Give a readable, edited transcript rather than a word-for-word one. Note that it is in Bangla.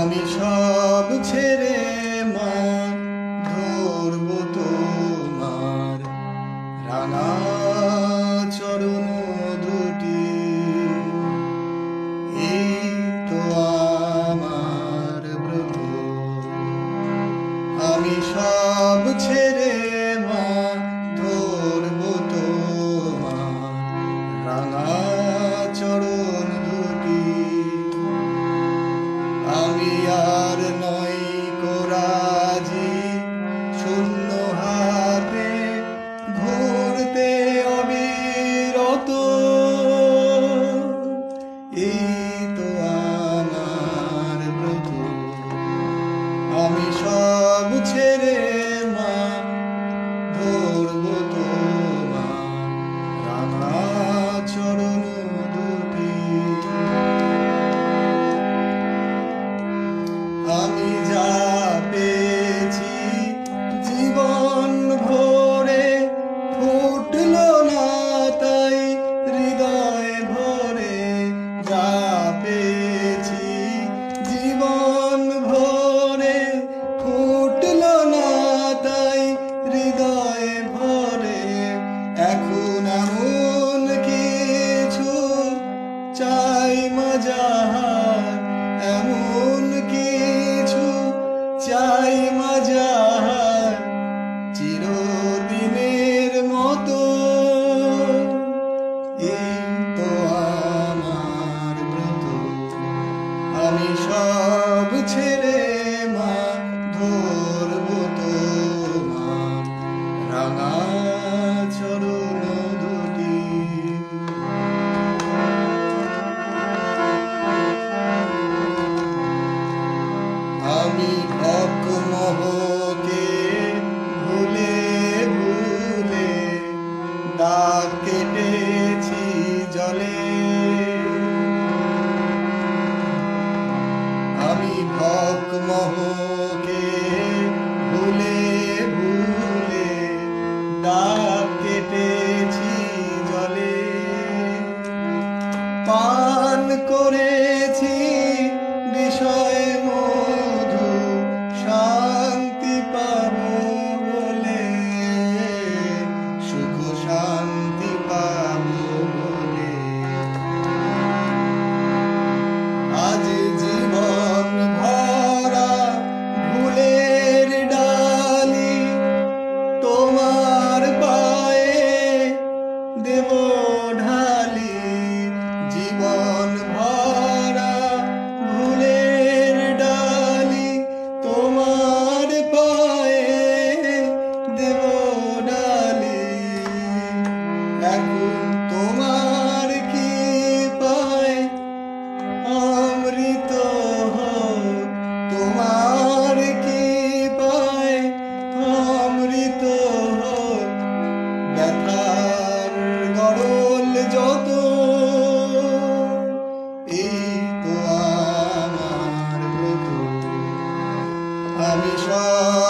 আমি সব ছেড়ে মা ধরব তোমার রাঙা চরণ দুটি। এই তো আমার ব্রত। আমি সব ছেড়ে মা ধরব তোমার রাঙা চরণ দুটি। আমি আর নই কোরাজি শূন্য হাতে ঘুরতে অবিরত। এই তো আমার ব্রত। আমি সব ছেড়ে মা ধরব তোমার রাঙা চরণ দুটি। আমি যা পেয়েছি জীবন ভরে ফুটল না তাই হৃদয় ভরে। যা পেয়েছি জীবন ভরে ফুটল না তাই হৃদয় ভরে। এখন এমন কিছু চাই মাঝার, এমন কিছু চাই মাঝার চিরদিনের মতো। এই তো আমার ব্রত। আমি সব ছেড়ে মা ধরব তোমার রাঙা চরণ দুটি। আমি ভকমোহকে ভুলে ভুলে দাগ কেটেছি জলে। আমি ভকমোহকে ভুলে ভুলে দাগ কেটেছি জলে। পান করেছি বিষয় মধু শান্তি পাবো বলে, সুখ শান্তি পাবো বলে। আজ জীবন ভরা ফুলের ডালি তোমার পায়ে দেব ঢালি। জীবন ভরা ফুলের ডালি তোমার পায়ে দেব ঢালি। এখন তোমার কি পায় অমৃত হোক, তোমার কি পায় অমৃত হোক। ব্যথার গরল যত। এই তো আমার ব্রত। আমি সব